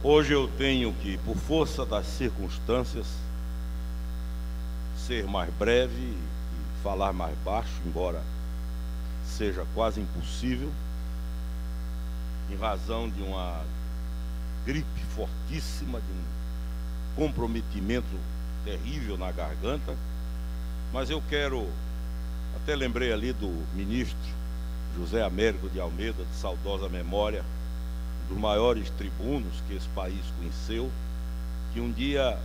Hoje eu tenho que, por força das circunstâncias, ser mais breve e falar mais baixo, embora seja quase impossível, em razão de uma gripe fortíssima, de um comprometimento terrível na garganta. Mas eu quero, até lembrei ali do ministro José Américo de Almeida, de saudosa memória, um dos maiores tribunos que esse país conheceu, que um dia,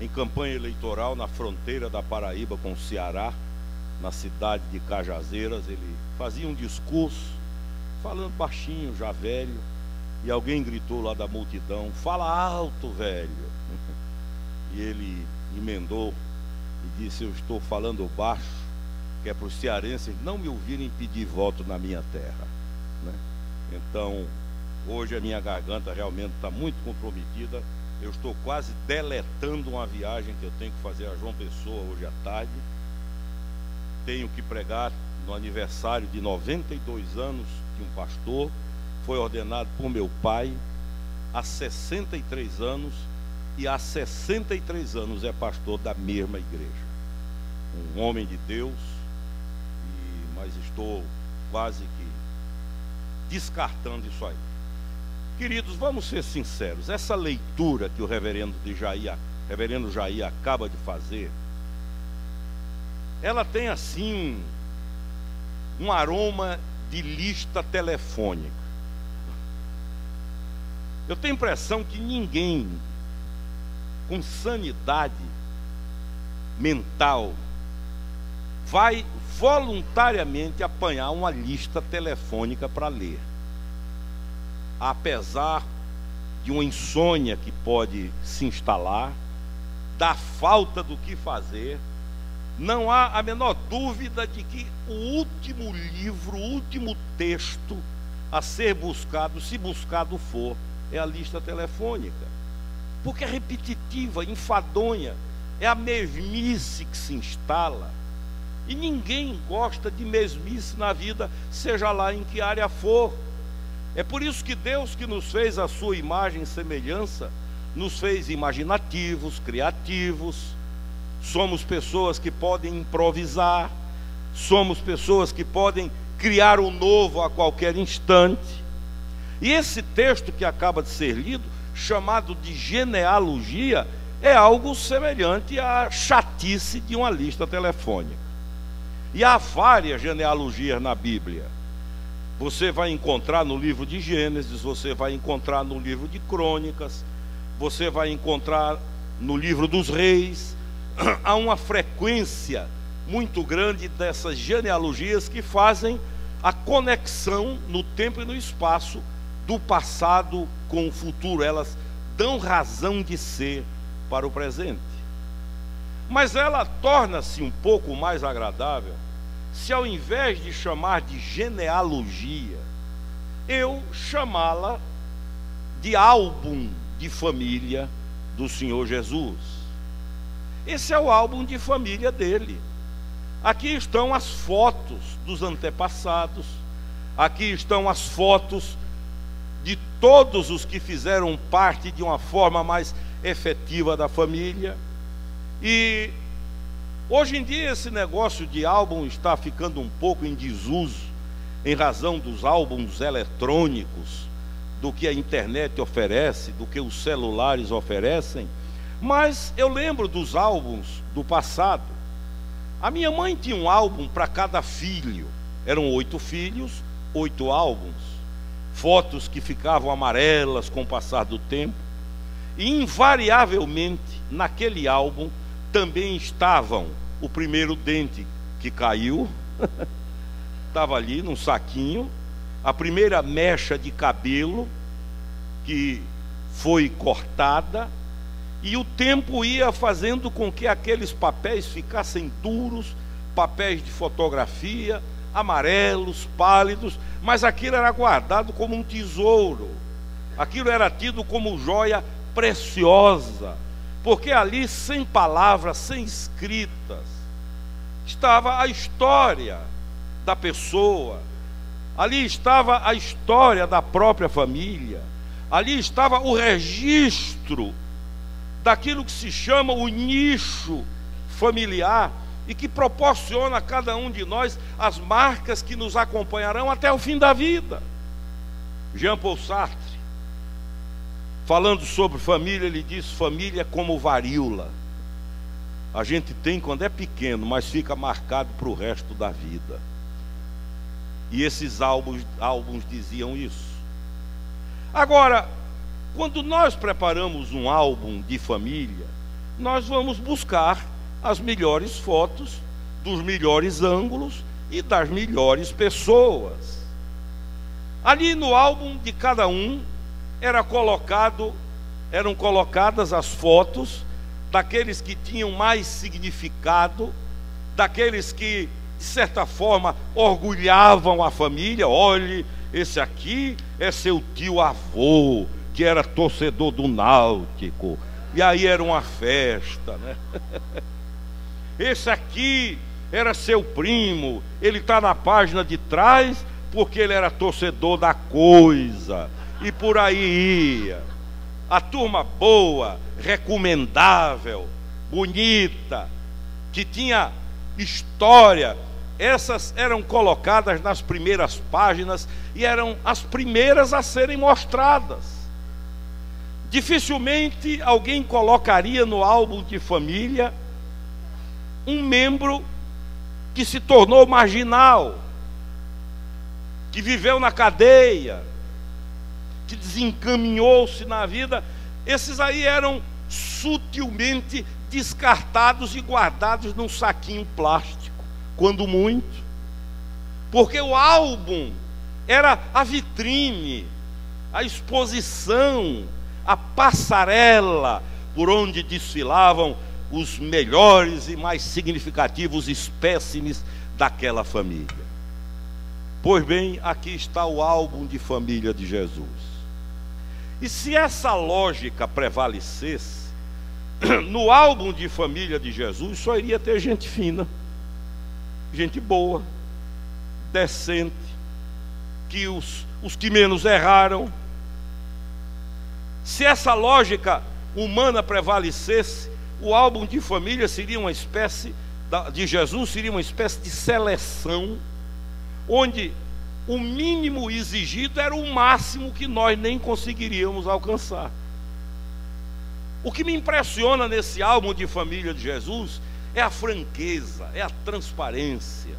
em campanha eleitoral, na fronteira da Paraíba com o Ceará, na cidade de Cajazeiras, ele fazia um discurso, falando baixinho, já velho, e alguém gritou lá da multidão: "Fala alto, velho!" E ele emendou e disse: "Eu estou falando baixo, que é para os cearenses não me ouvirem pedir voto na minha terra", né? Então, hoje a minha garganta realmente está muito comprometida. Eu estou quase deletando uma viagem que eu tenho que fazer a João Pessoa hoje à tarde. Tenho que pregar no aniversário de 92 anos de um pastor, foi ordenado por meu pai há 63 anos, e há 63 anos é pastor da mesma igreja. Um homem de Deus, mas estou quase que descartando isso aí. Queridos, vamos ser sinceros, essa leitura que o reverendo Jair acaba de fazer, ela tem assim um aroma de lista telefônica. Eu tenho a impressão que ninguém com sanidade mental vai voluntariamente apanhar uma lista telefônica para ler. Apesar de uma insônia que pode se instalar, da falta do que fazer, não há a menor dúvida de que o último livro, o último texto a ser buscado, se buscado for, é a lista telefônica. Porque é repetitiva, enfadonha, é a mesmice que se instala. E ninguém gosta de mesmice na vida, seja lá em que área for. É por isso que Deus, que nos fez a sua imagem e semelhança, nos fez imaginativos, criativos. Somos pessoas que podem improvisar, somos pessoas que podem criar o novo a qualquer instante. E esse texto que acaba de ser lido, chamado de genealogia, é algo semelhante à chatice de uma lista telefônica. E há várias genealogias na Bíblia. Você vai encontrar no livro de Gênesis, você vai encontrar no livro de Crônicas, você vai encontrar no livro dos Reis. Há uma frequência muito grande dessas genealogias que fazem a conexão no tempo e no espaço do passado com o futuro. Elas dão razão de ser para o presente. Mas ela torna-se um pouco mais agradável se, ao invés de chamar de genealogia, eu chamá-la de álbum de família do Senhor Jesus. Esse é o álbum de família dele. Aqui estão as fotos dos antepassados, aqui estão as fotos de todos os que fizeram parte de uma forma mais efetiva da família. E hoje em dia esse negócio de álbum está ficando um pouco em desuso, em razão dos álbuns eletrônicos, do que a internet oferece, do que os celulares oferecem. Mas eu lembro dos álbuns do passado. A minha mãe tinha um álbum para cada filho. Eram 8 filhos, 8 álbuns. Fotos que ficavam amarelas com o passar do tempo. E invariavelmente, naquele álbum, também estavam o primeiro dente que caiu, estava ali num saquinho, a primeira mecha de cabelo que foi cortada, e o tempo ia fazendo com que aqueles papéis ficassem duros, papéis de fotografia, amarelos, pálidos, mas aquilo era guardado como um tesouro, aquilo era tido como joia preciosa, porque ali, sem palavras, sem escritas, estava a história da pessoa, ali estava a história da própria família, Ali estava o registro daquilo que se chama o nicho familiar e que proporciona a cada um de nós as marcas que nos acompanharão até o fim da vida. Jean Paul Sartre, falando sobre família, ele diz: família é como varíola. A gente tem quando é pequeno, mas fica marcado para o resto da vida. E esses álbuns diziam isso. Agora, quando nós preparamos um álbum de família, nós vamos buscar as melhores fotos, dos melhores ângulos e das melhores pessoas. Ali no álbum de cada um eram colocadas as fotos daqueles que tinham mais significado, daqueles que, de certa forma, orgulhavam a família. Olhe, esse aqui é seu tio avô, que era torcedor do Náutico, e aí era uma festa, né? Esse aqui era seu primo, ele está na página de trás porque ele era torcedor da Coisa, e por aí ia. A turma boa, recomendável, bonita, que tinha história, essas eram colocadas nas primeiras páginas e eram as primeiras a serem mostradas. Dificilmente alguém colocaria no álbum de família um membro que se tornou marginal, que viveu na cadeia, que desencaminhou-se na vida. Esses aí eram sutilmente descartados e guardados num saquinho plástico, quando muito, porque o álbum era a vitrine, a exposição, a passarela por onde desfilavam os melhores e mais significativos espécimes daquela família. Pois bem, aqui está o álbum de família de Jesus. E se essa lógica prevalecesse, no álbum de família de Jesus só iria ter gente fina, gente boa, decente, que os que menos erraram. Se essa lógica humana prevalecesse, o álbum de família seria uma espécie de Jesus, seria uma espécie de seleção, onde o mínimo exigido era o máximo que nós nem conseguiríamos alcançar. O que me impressiona nesse álbum de família de Jesus é a franqueza, é a transparência,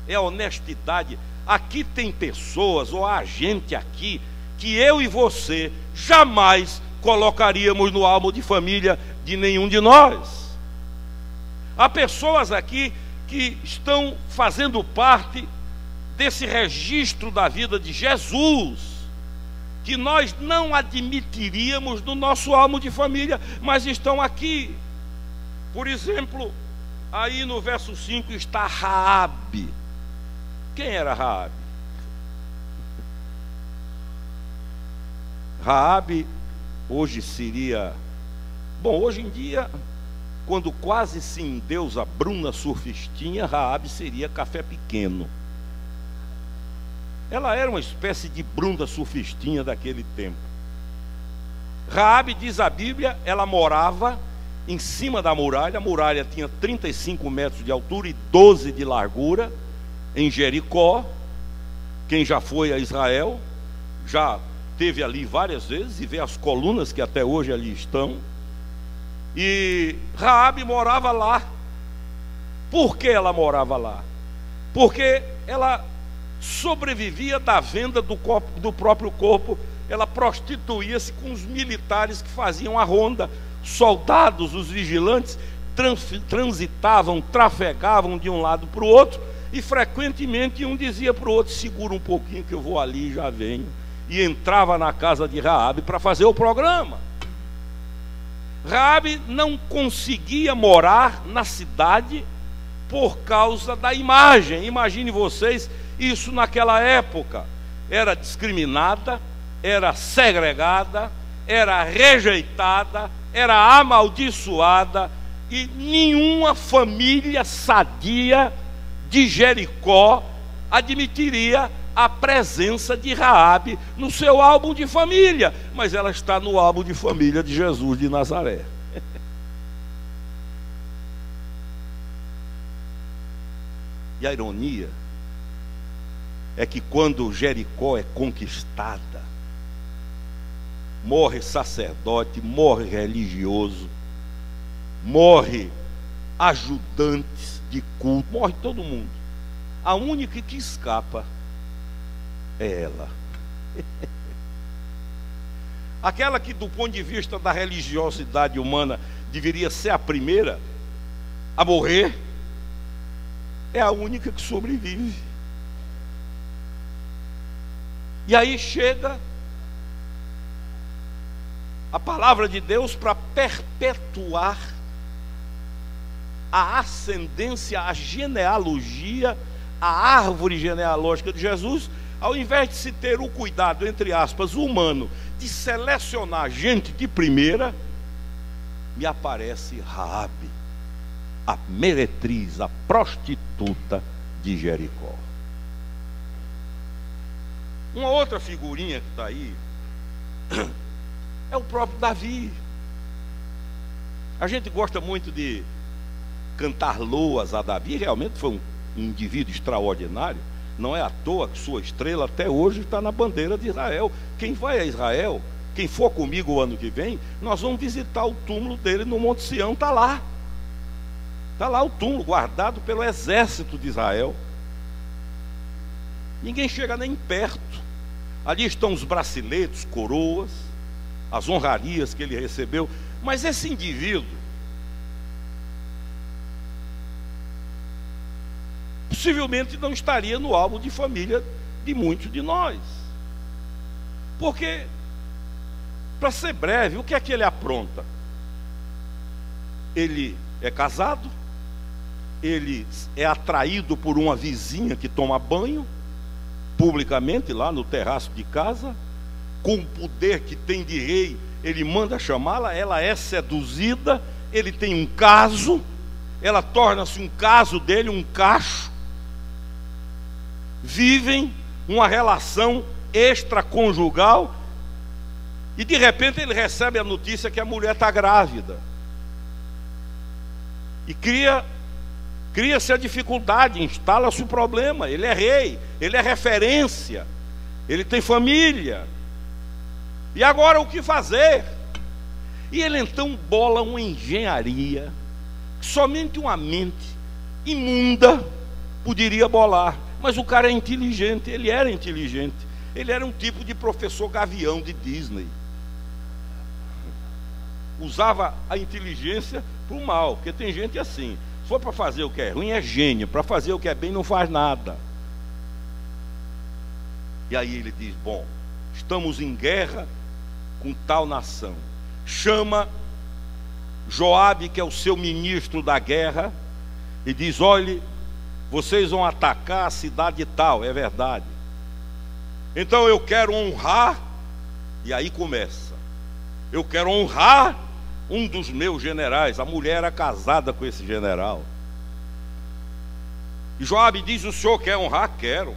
é a honestidade. Aqui tem pessoas, ou há gente aqui, que eu e você jamais colocaríamos no álbum de família de nenhum de nós. Há pessoas aqui que estão fazendo parte desse registro da vida de Jesus, que nós não admitiríamos no nosso álbum de família, mas estão aqui. Por exemplo, aí no verso 5 está Raabe. Quem era Raabe? Raabe hoje seria... Bom, hoje em dia, quando quase se endeusa Bruna Surfistinha, Raabe seria Café Pequeno. Ela era uma espécie de Bruna Surfistinha daquele tempo. Raabe, diz a Bíblia, ela morava em cima da muralha. A muralha tinha 35 metros de altura e 12 de largura, em Jericó. Quem já foi a Israel já esteve ali várias vezes e vê as colunas que até hoje ali estão. E Raabe morava lá. Por que ela morava lá? Porque ela sobrevivia da venda do próprio corpo. Ela prostituía-se com os militares que faziam a ronda. Soldados, os vigilantes, transitavam, trafegavam de um lado para o outro, e frequentemente um dizia para o outro: segura um pouquinho que eu vou ali e já venho. E entrava na casa de Raabe para fazer o programa. Raabe não conseguia morar na cidade por causa da imagem. Imagine vocês isso naquela época. Era discriminada, era segregada, era rejeitada, era amaldiçoada, e nenhuma família sadia de Jericó admitiria a presença de Raabe no seu álbum de família, mas ela está no álbum de família de Jesus de Nazaré. E a ironia é que quando Jericó é conquistada, morre sacerdote, morre religioso, morre ajudantes de culto, morre todo mundo. A única que escapa é ela. Aquela que, do ponto de vista da religiosidade humana, deveria ser a primeira a morrer, é a única que sobrevive. E aí chega a palavra de Deus para perpetuar a ascendência, a genealogia, a árvore genealógica de Jesus, ao invés de se ter o cuidado, entre aspas, humano, de selecionar gente de primeira, me aparece Raabe, a meretriz, a prostituta de Jericó. Uma outra figurinha que está aí é o próprio Davi. A gente gosta muito de cantar loas a Davi. Realmente foi um indivíduo extraordinário. Não é à toa que sua estrela até hoje está na bandeira de Israel. Quem vai a Israel, quem for comigo o ano que vem, nós vamos visitar o túmulo dele no Monte Sião. Está lá. Está lá o túmulo guardado pelo exército de Israel. Ninguém chega nem perto. Ali estão os braceletes, coroas, as honrarias que ele recebeu. Mas esse indivíduo possivelmente não estaria no álbum de família de muitos de nós. Porque, para ser breve, o que é que ele apronta? Ele é casado, ele é atraído por uma vizinha que toma banho publicamente lá no terraço de casa, com o poder que tem de rei, ele manda chamá-la, ela é seduzida, ele tem um caso, ela torna-se um caso dele, um cacho, vivem uma relação extraconjugal, e de repente ele recebe a notícia que a mulher está grávida, e cria-se a dificuldade, instala-se o problema. Ele é rei, ele é referência, ele tem família, e agora o que fazer? E ele então bola uma engenharia que somente uma mente imunda poderia bolar. Mas o cara é inteligente, ele era inteligente, ele era um tipo de professor gavião de Disney. Usava a inteligência para o mal, porque tem gente assim. Se for para fazer o que é ruim, é gênio. Para fazer o que é bem, não faz nada. E aí ele diz: bom, estamos em guerra com tal nação. Chama Joabe, que é o seu ministro da guerra, e diz: olhe, vocês vão atacar a cidade tal. É verdade. Então eu quero honrar. E aí começa: eu quero honrar um dos meus generais. A mulher era casada com esse general. E Joabe diz: o senhor quer honrar? Quero.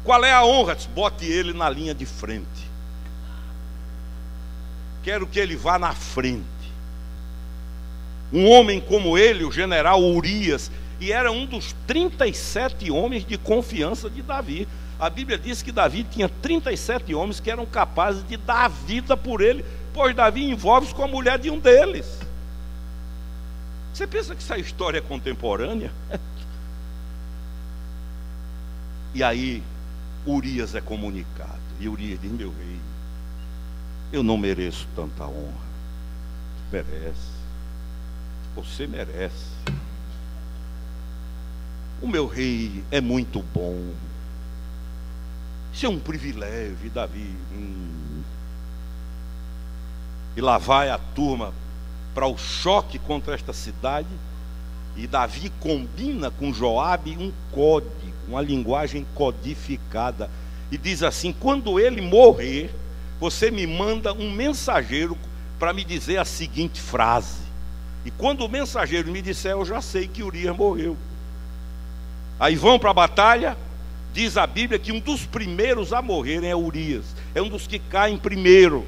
Qual é a honra? Diz: bote ele na linha de frente. Quero que ele vá na frente. Um homem como ele, o general Urias, e era um dos 37 homens de confiança de Davi. A Bíblia diz que Davi tinha 37 homens que eram capazes de dar a vida por ele, pois Davi envolve-se com a mulher de um deles. Você pensa que essa história é contemporânea? E aí Urias é comunicado, e Urias diz: meu rei, eu não mereço tanta honra. Tu merece, você merece. O meu rei é muito bom. Isso é um privilégio, Davi. E lá vai a turma para o choque contra esta cidade. E Davi combina com Joabe um código, uma linguagem codificada. E diz assim: quando ele morrer, você me manda um mensageiro para me dizer a seguinte frase. E quando o mensageiro me disser, eu já sei que Urias morreu. Aí vão para a batalha. diz a Bíblia que um dos primeiros a morrerem é Urias, é um dos que caem primeiro.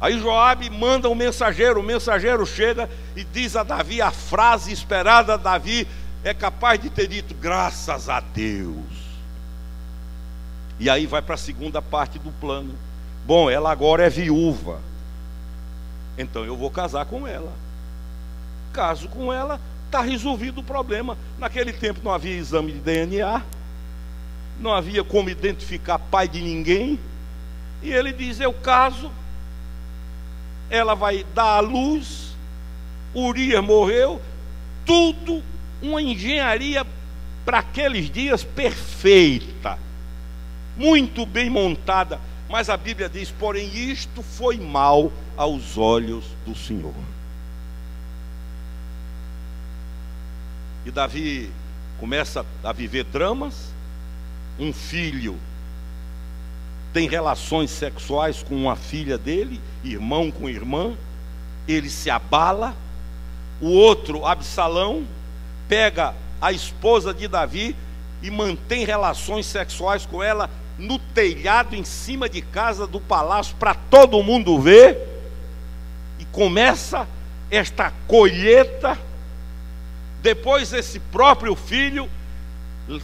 Aí Joabe manda um mensageiro, o mensageiro chega e diz a Davi a frase esperada. Davi é capaz de ter dito: graças a Deus. E aí vai para a segunda parte do plano. Bom, ela agora é viúva, então eu vou casar com ela. Caso com ela, está resolvido o problema. Naquele tempo não havia exame de DNA, não havia como identificar pai de ninguém. E ele diz: eu caso, ela vai dar à luz, Urias morreu. Tudo uma engenharia para aqueles dias perfeita, muito bem montada. Mas a Bíblia diz: porém isto foi mal aos olhos do Senhor. E Davi começa a viver dramas. Um filho tem relações sexuais com uma filha dele, irmão com irmã, ele se abala. O outro, Absalão, pega a esposa de Davi e mantém relações sexuais com ela no telhado, em cima de casa do palácio, para todo mundo ver. E começa esta colheita. Depois esse próprio filho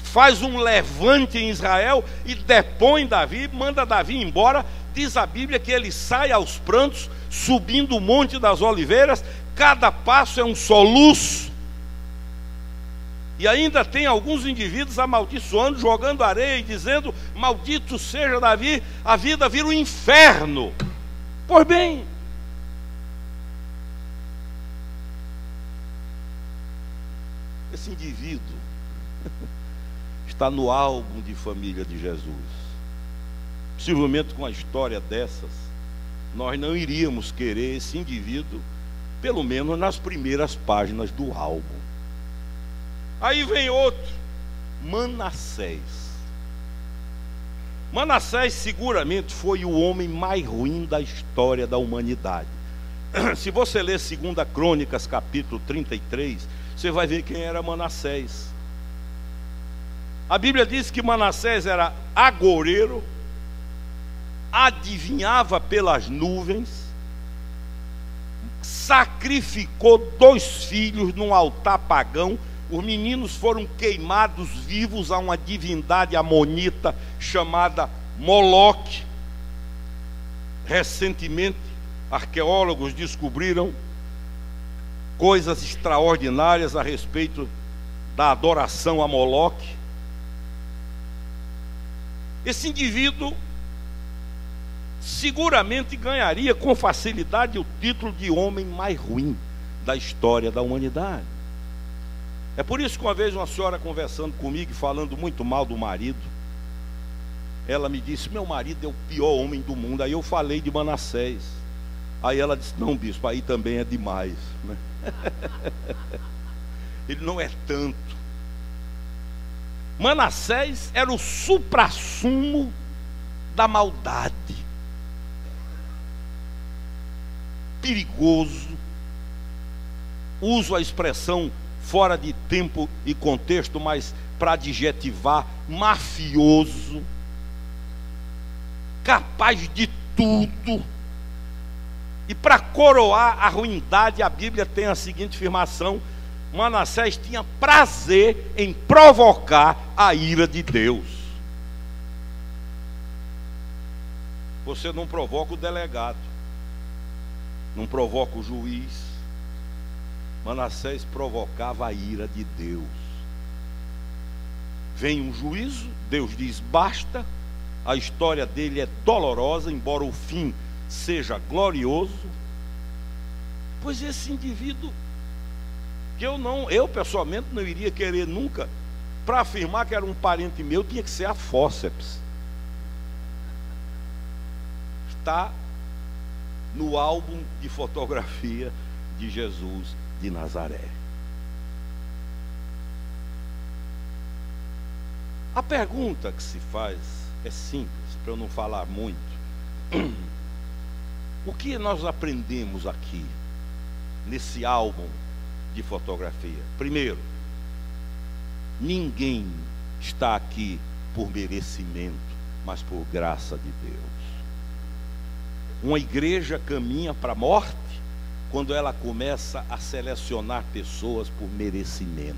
faz um levante em Israel e depõe Davi, manda Davi embora. Diz a Bíblia que ele sai aos prantos, subindo o Monte das Oliveiras. Cada passo é um soluço. E ainda tem alguns indivíduos amaldiçoando, jogando areia e dizendo: maldito seja Davi, a vida vira um inferno. Pois bem, esse indivíduo está no álbum de família de Jesus. Possivelmente com a história dessas, nós não iríamos querer esse indivíduo, pelo menos nas primeiras páginas do álbum. Aí vem outro, Manassés. Manassés seguramente foi o homem mais ruim da história da humanidade. Se você ler 2 Crônicas capítulo 33, você vai ver quem era Manassés. A Bíblia diz que Manassés era agoureiro, adivinhava pelas nuvens, sacrificou 2 filhos num altar pagão. Os meninos foram queimados vivos a uma divindade amonita chamada Moloque. Recentemente, arqueólogos descobriram coisas extraordinárias a respeito da adoração a Moloque. Esse indivíduo seguramente ganharia com facilidade o título de homem mais ruim da história da humanidade. É por isso que uma vez uma senhora conversando comigo, falando muito mal do marido, ela me disse: meu marido é o pior homem do mundo. Aí eu falei de Manassés. Aí ela disse: não, bispo, aí também é demais, né? Ele não é tanto. Manassés era o suprassumo da maldade. Perigoso. Uso a expressão fora de tempo e contexto, mas para adjetivar: mafioso, capaz de tudo. E para coroar a ruindade, a Bíblia tem a seguinte afirmação: Manassés tinha prazer em provocar a ira de Deus. Você não provoca o delegado, não provoca o juiz. Manassés provocava a ira de Deus. Vem um juízo, Deus diz basta. A história dele é dolorosa, embora o fim seja glorioso. Pois esse indivíduo, que eu pessoalmente não iria querer nunca, para afirmar que era um parente meu, tinha que ser a fórceps. Está no álbum de fotografia de Jesus de Nazaré. A pergunta que se faz é simples, para eu não falar muito. O que nós aprendemos aqui, nesse álbum de fotografia? Primeiro, ninguém está aqui por merecimento, mas por graça de Deus. Uma igreja caminha para a morte quando ela começa a selecionar pessoas por merecimento.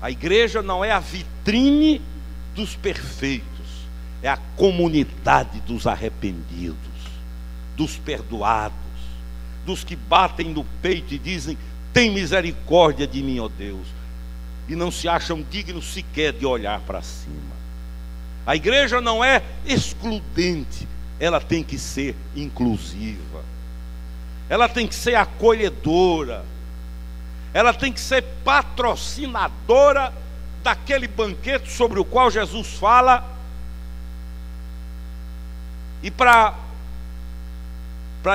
A igreja não é a vitrine dos perfeitos, é a comunidade dos arrependidos, dos perdoados, dos que batem no peito e dizem: tem misericórdia de mim, ó Deus, e não se acham dignos sequer de olhar para cima. A igreja não é excludente, ela tem que ser inclusiva, ela tem que ser acolhedora, ela tem que ser patrocinadora daquele banquete sobre o qual Jesus fala. E para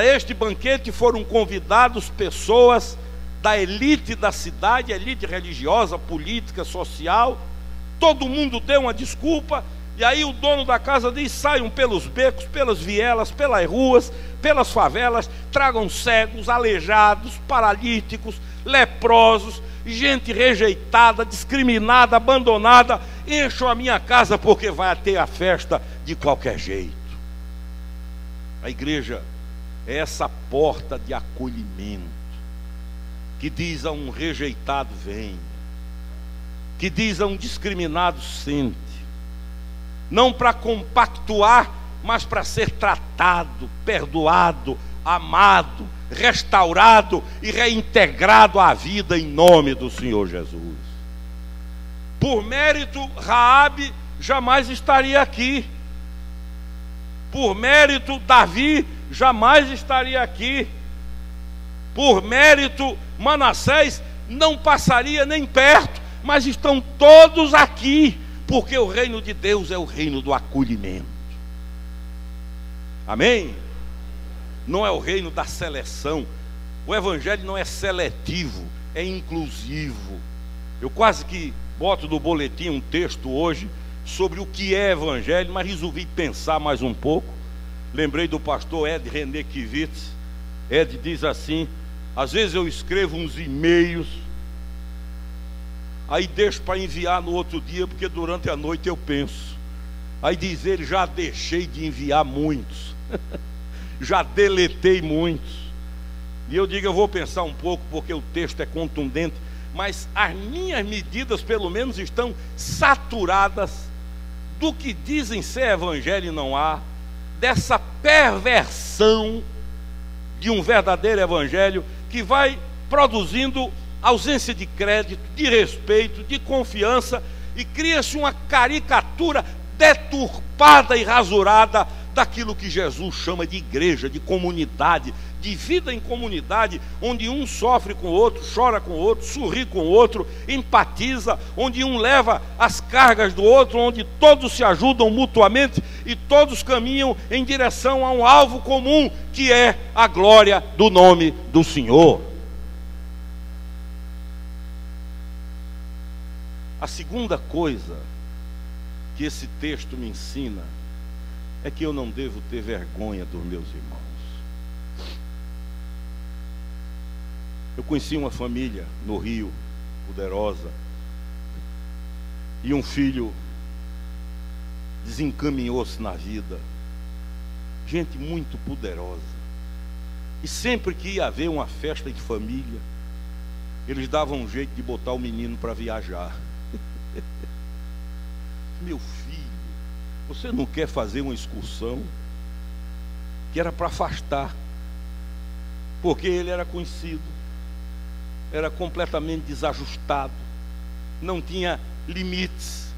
este banquete foram convidados pessoas da elite da cidade, elite religiosa, política, social. Todo mundo deu uma desculpa, e aí o dono da casa diz: saiam pelos becos, pelas vielas, pelas ruas, pelas favelas, tragam cegos, aleijados, paralíticos, leprosos, gente rejeitada, discriminada, abandonada, encham a minha casa, porque vai ter a festa de qualquer jeito. A igreja é essa porta de acolhimento, que diz a um rejeitado: venha, que diz a um discriminado: sente, não para compactuar, mas para ser tratado, perdoado, amado, restaurado e reintegrado à vida em nome do Senhor Jesus. Por mérito, Raabe jamais estaria aqui. Por mérito, Davi jamais estaria aqui. Por mérito, Manassés não passaria nem perto, mas estão todos aqui, porque o reino de Deus é o reino do acolhimento. Amém? Não é o reino da seleção. O evangelho não é seletivo, é inclusivo. Eu quase que boto no boletim um texto hoje sobre o que é evangelho, mas resolvi pensar mais um pouco. Lembrei do pastor Ed René Kivitz. Ed diz assim: às vezes eu escrevo uns e-mails, aí deixo para enviar no outro dia, porque durante a noite eu penso. Aí diz ele: já deixei de enviar muitos, já deletei muitos. E eu digo: eu vou pensar um pouco, porque o texto é contundente, mas as minhas medidas pelo menos estão saturadas do que dizem ser evangelho e não há, dessa perversão de um verdadeiro evangelho que vai produzindo ausência de crédito, de respeito, de confiança, e cria-se uma caricatura deturpada e rasurada daquilo que Jesus chama de igreja, de comunidade, de vida em comunidade, onde um sofre com o outro, chora com o outro, sorri com o outro, empatiza, onde um leva as cargas do outro, onde todos se ajudam mutuamente e todos caminham em direção a um alvo comum, que é a glória do nome do Senhor. A segunda coisa que esse texto me ensina é que eu não devo ter vergonha dos meus irmãos. Eu conheci uma família no Rio, poderosa, e um filho desencaminhou-se na vida. Gente muito poderosa. E sempre que ia haver uma festa de família, eles davam um jeito de botar o menino para viajar. Meu filho, você não quer fazer uma excursão? Que era para afastar, porque ele era conhecido, era completamente desajustado, não tinha limites,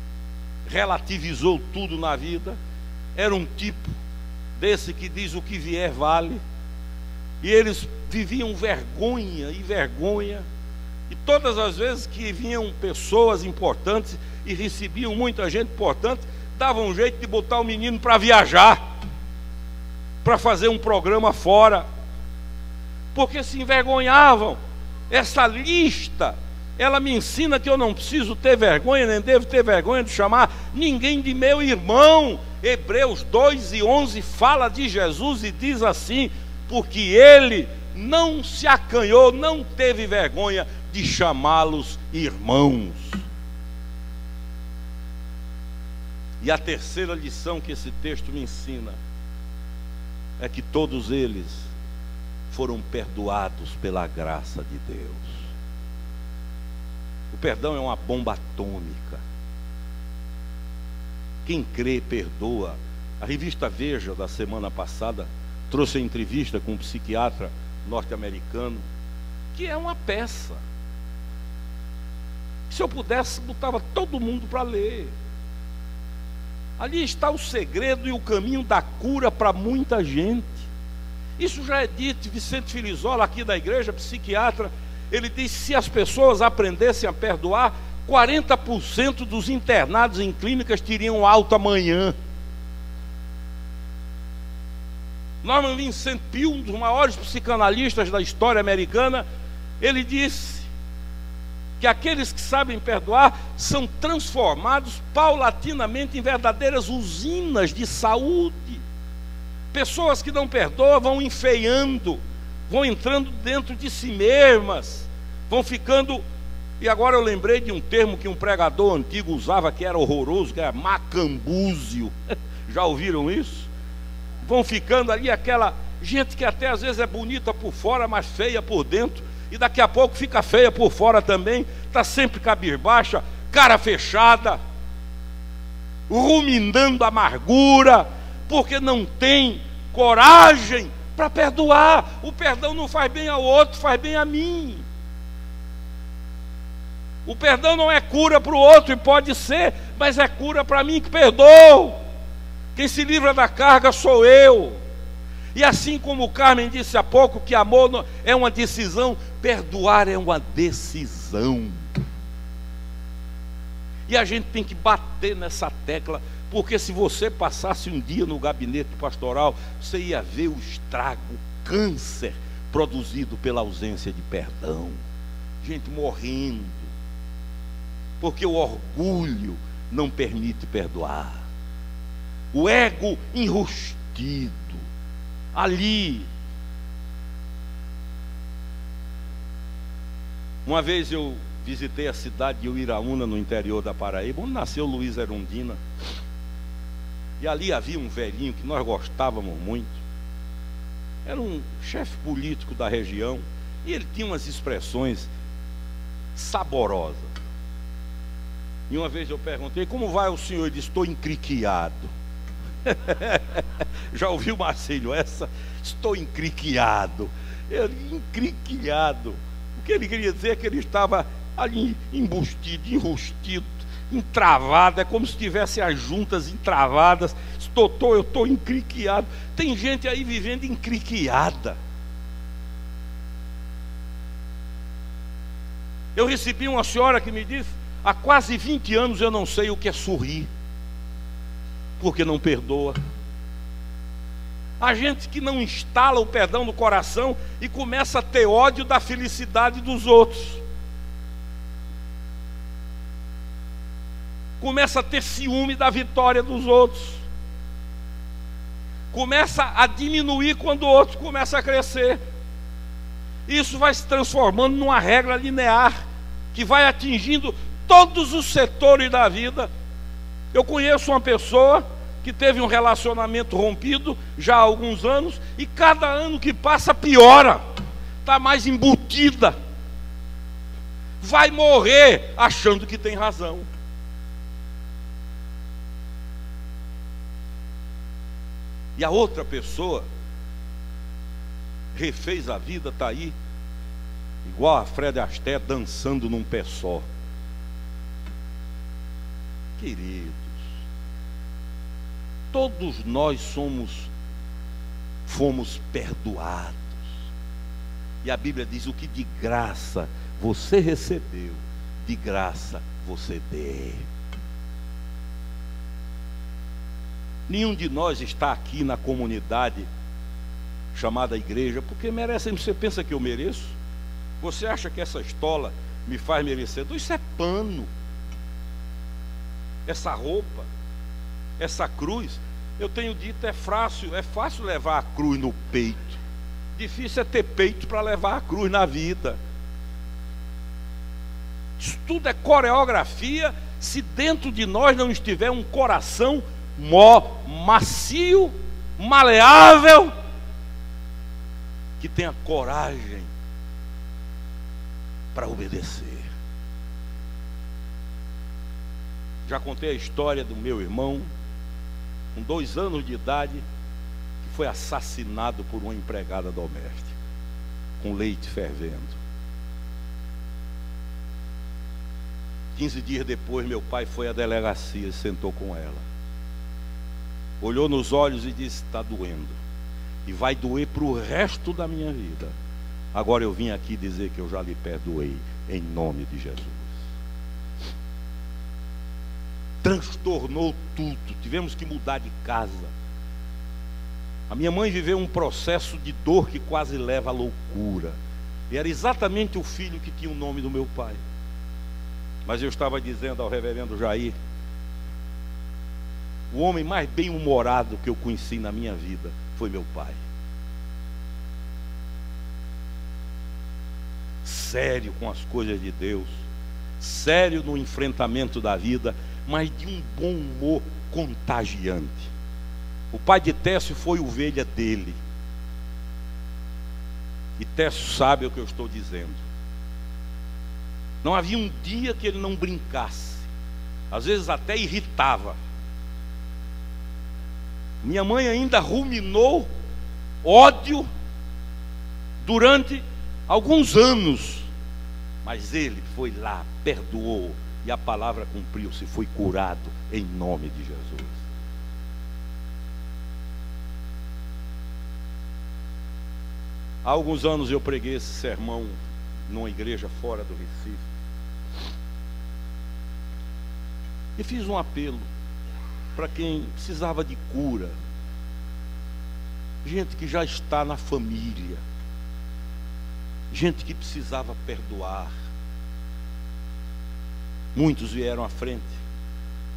relativizou tudo na vida, era um tipo desse que diz: o que vier vale. E eles viviam vergonha e vergonha, e todas as vezes que vinham pessoas importantes e recebiam muita gente importante, davam um jeito de botar o menino para viajar, para fazer um programa fora, porque se envergonhavam. Essa lista, ela me ensina que eu não preciso ter vergonha, nem devo ter vergonha de chamar ninguém de meu irmão. Hebreus 2:11 fala de Jesus e diz assim: porque ele não se acanhou, não teve vergonha de chamá-los irmãos. E a terceira lição que esse texto me ensina é que todos eles foram perdoados pela graça de Deus. O perdão é uma bomba atômica. Quem crê, perdoa. A revista Veja, da semana passada, trouxe a entrevista com um psiquiatra norte-americano, que é uma peça. Se eu pudesse, botava todo mundo para ler. Ali está o segredo e o caminho da cura para muita gente. Isso já é dito. Vicente Filizola, aqui da igreja, psiquiatra, ele diz: se as pessoas aprendessem a perdoar, 40% dos internados em clínicas teriam alta amanhã. Norman Vincent Peale, um dos maiores psicanalistas da história americana, ele disse que aqueles que sabem perdoar são transformados paulatinamente em verdadeiras usinas de saúde. Pessoas que não perdoam vão enfeiando, vão entrando dentro de si mesmas, vão ficando... E agora eu lembrei de um termo que um pregador antigo usava, que era horroroso, que era macambúzio. Já ouviram isso? Vão ficando ali aquela gente que até às vezes é bonita por fora, mas feia por dentro, e daqui a pouco fica feia por fora também, está sempre cabisbaixa, cara fechada, ruminando amargura, porque não tem coragem para perdoar. O perdão não faz bem ao outro, faz bem a mim. O perdão não é cura para o outro, e pode ser, mas é cura para mim que perdoo. Quem se livra da carga sou eu. E assim como o Carmen disse há pouco, que amor é uma decisão, perdoar é uma decisão. E a gente tem que bater nessa tecla, porque se você passasse um dia no gabinete pastoral, você ia ver o estrago, o câncer produzido pela ausência de perdão. Gente morrendo, porque o orgulho não permite perdoar. O ego enrustido, ali. Uma vez eu visitei a cidade de Uiraúna, no interior da Paraíba, onde nasceu Luiz Erundina. E ali havia um velhinho que nós gostávamos muito. Era um chefe político da região, e ele tinha umas expressões saborosas. E uma vez eu perguntei: como vai o senhor? Ele disse: estou encriquiado. Já ouviu, Marcílio, essa? Estou encriquiado. Encriquiado. O que ele queria dizer é que ele estava ali embustido, enrustido, entravado. É como se tivesse as juntas entravadas. Eu estou encriquiado. Tem gente aí vivendo encriquiada. Eu recebi uma senhora que me disse: há quase 20 anos eu não sei o que é sorrir, porque não perdoa. A gente que não instala o perdão no coração e começa a ter ódio da felicidade dos outros, começa a ter ciúme da vitória dos outros, começa a diminuir quando o outro começa a crescer. Isso vai se transformando numa regra linear que vai atingindo todos os setores da vida. Eu conheço uma pessoa que teve um relacionamento rompido já há alguns anos, e cada ano que passa piora, está mais embutida, vai morrer achando que tem razão. E a outra pessoa refez a vida, está aí, igual a Fred Astaire, dançando num pé só. Queridos, todos nós fomos perdoados. E a Bíblia diz: o que de graça você recebeu, de graça você dê. Nenhum de nós está aqui na comunidade chamada igreja porque merece. Você pensa que eu mereço? Você acha que essa estola me faz merecedor? Isso é pano. Essa roupa, essa cruz, eu tenho dito, é fácil levar a cruz no peito. Difícil é ter peito para levar a cruz na vida. Isso tudo é coreografia se dentro de nós não estiver um coração macio, maleável, que tenha coragem para obedecer. Já contei a história do meu irmão, com 2 anos de idade, que foi assassinado por uma empregada doméstica, com leite fervendo. 15 dias depois, meu pai foi à delegacia e sentou com ela. Olhou nos olhos e disse: está doendo. E vai doer para o resto da minha vida. Agora eu vim aqui dizer que eu já lhe perdoei, em nome de Jesus. Transtornou tudo. Tivemos que mudar de casa. A minha mãe viveu um processo de dor que quase leva à loucura. E era exatamente o filho que tinha o nome do meu pai. Mas eu estava dizendo ao reverendo Jair, o homem mais bem-humorado que eu conheci na minha vida foi meu pai. Sério com as coisas de Deus, sério no enfrentamento da vida, mas de um bom humor contagiante. O pai de Técio foi ovelha dele. E Técio sabe o que eu estou dizendo. Não havia um dia que ele não brincasse. Às vezes até irritava. Minha mãe ainda ruminou ódio durante alguns anos. Mas ele foi lá, perdoou. E a palavra cumpriu-se, foi curado em nome de Jesus. Há alguns anos eu preguei esse sermão numa igreja fora do Recife. E fiz um apelo para quem precisava de cura. Gente que já está na família. Gente que precisava perdoar. Muitos vieram à frente.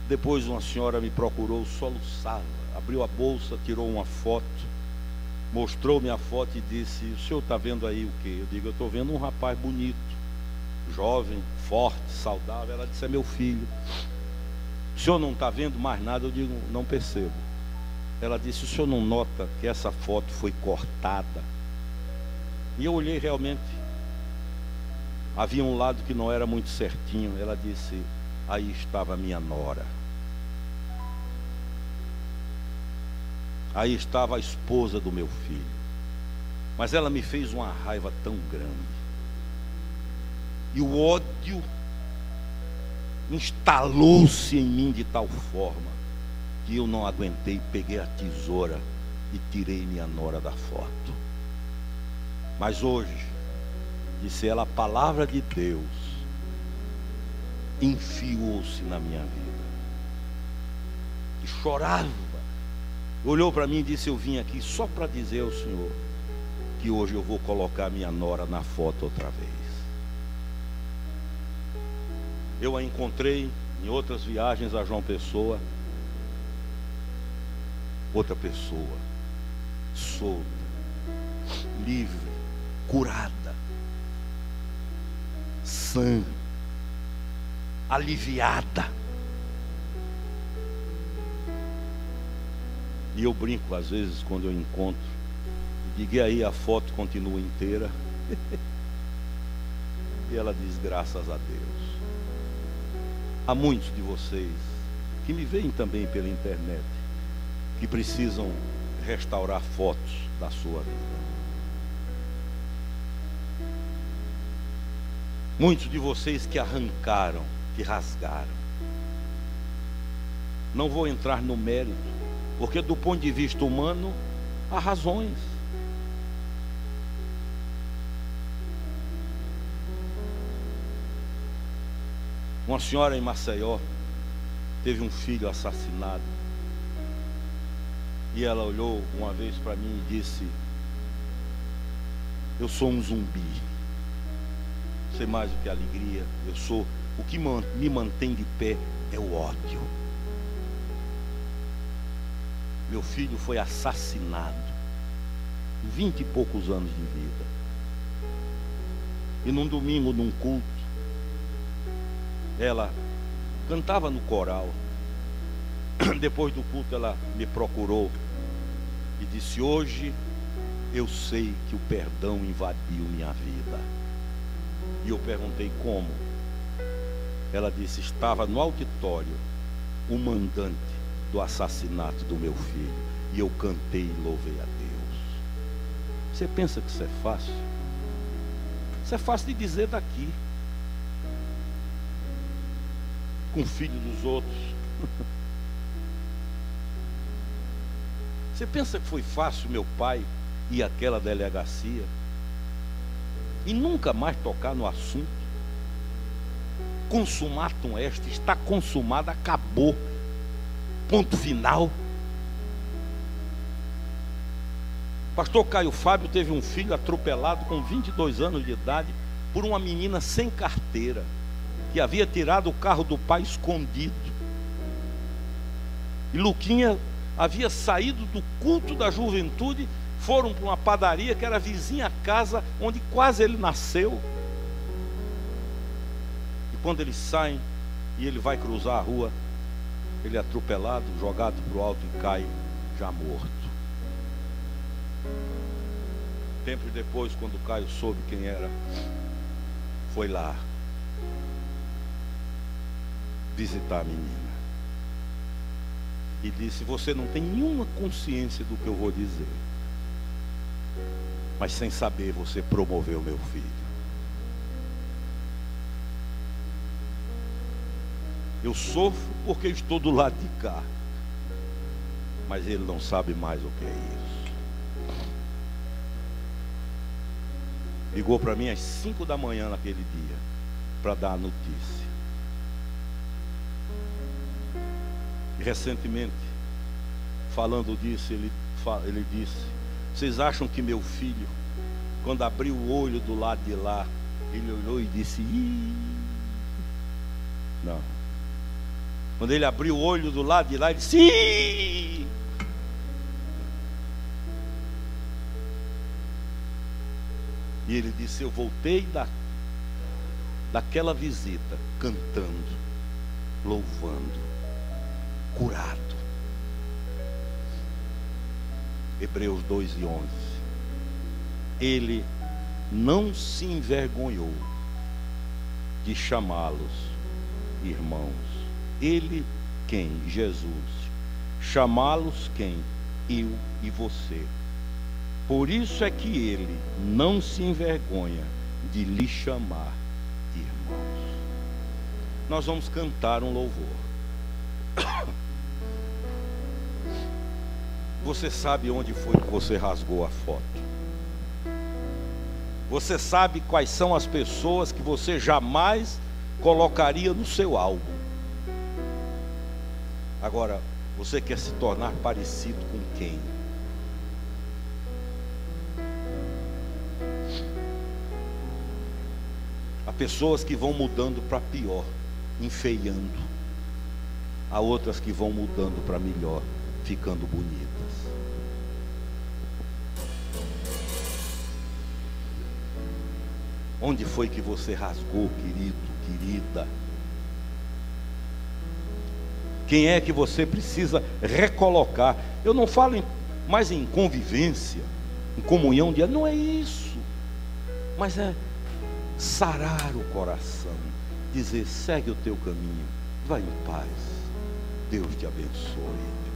Depois uma senhora me procurou, soluçava, abriu a bolsa, tirou uma foto, mostrou-me a foto e disse: o senhor está vendo aí o quê? Eu digo: eu estou vendo um rapaz bonito, jovem, forte, saudável. Ela disse: é meu filho. O senhor não está vendo mais nada? Eu digo: não percebo. Ela disse: o senhor não nota que essa foto foi cortada? E eu olhei, realmente havia um lado que não era muito certinho. Ela disse: aí estava minha nora, aí estava a esposa do meu filho. Mas ela me fez uma raiva tão grande, e o ódio instalou-se em mim de tal forma que eu não aguentei, peguei a tesoura e tirei minha nora da foto. Mas hoje, disse ela, a palavra de Deus enfiou-se na minha vida. E chorava. Olhou para mim e disse: eu vim aqui só para dizer ao Senhor que hoje eu vou colocar minha nora na foto outra vez. Eu a encontrei em outras viagens a João Pessoa. Outra pessoa, solta, livre, curada, sã, aliviada. E eu brinco às vezes quando eu encontro, e digo: e aí, a foto continua inteira? E ela diz: graças a Deus. Há muitos de vocês que me veem também pela internet, que precisam restaurar fotos da sua vida. Muitos de vocês que arrancaram, que rasgaram. Não vou entrar no mérito, porque do ponto de vista humano há razões. Uma senhora em Maceió teve um filho assassinado. E ela olhou uma vez para mim e disse: eu sou um zumbi. Sei mais do que a alegria. Eu sou, o que me mantém de pé é o ódio. Meu filho foi assassinado, 20 e poucos anos de vida. E num domingo, num culto, ela cantava no coral. Depois do culto ela me procurou e disse: hoje eu sei que o perdão invadiu minha vida. E eu perguntei como. Ela disse: estava no auditório o mandante do assassinato do meu filho, e eu cantei e louvei a Deus. Você pensa que isso é fácil? Isso é fácil de dizer daqui, com o filho dos outros. Você pensa que foi fácil meu pai ir àquela delegacia e nunca mais tocar no assunto? Consumatum est, está consumado, acabou, ponto final. Pastor Caio Fábio teve um filho atropelado com 22 anos de idade por uma menina sem carteira, que havia tirado o carro do pai escondido. E Luquinha havia saído do culto da juventude, foram para uma padaria que era vizinha à casa onde quase ele nasceu. E quando eles saem e ele vai cruzar a rua, ele é atropelado, jogado para o alto e cai já morto. Tempos depois, quando o Caio soube quem era, foi lá visitar a menina e disse: você não tem nenhuma consciência do que eu vou dizer, mas sem saber você promoveu meu filho. Eu sofro porque estou do lado de cá, mas ele não sabe mais o que é isso. Ligou para mim às 5 da manhã naquele dia para dar a notícia. E recentemente, falando disso, ele disse: vocês acham que meu filho, quando abriu o olho do lado de lá, ele olhou e disse: ih, não. Quando ele abriu o olho do lado de lá, ele disse: ih. E ele disse: eu voltei daquela visita cantando, louvando, curado. Hebreus 2:11. Ele não se envergonhou de chamá-los irmãos. Ele quem? Jesus. Chamá-los quem? Eu e você. Por isso é que ele não se envergonha de lhe chamar irmãos. Nós vamos cantar um louvor. Você sabe onde foi que você rasgou a foto? Você sabe quais são as pessoas que você jamais colocaria no seu álbum? Agora, você quer se tornar parecido com quem? Há pessoas que vão mudando para pior, enfeiando. Há outras que vão mudando para melhor, ficando bonitas. Onde foi que você rasgou, querido, querida? Quem é que você precisa recolocar? Eu não falo mais em convivência, em comunhão diária, não é isso. Mas é sarar o coração, dizer: segue o teu caminho, vai em paz, Deus te abençoe.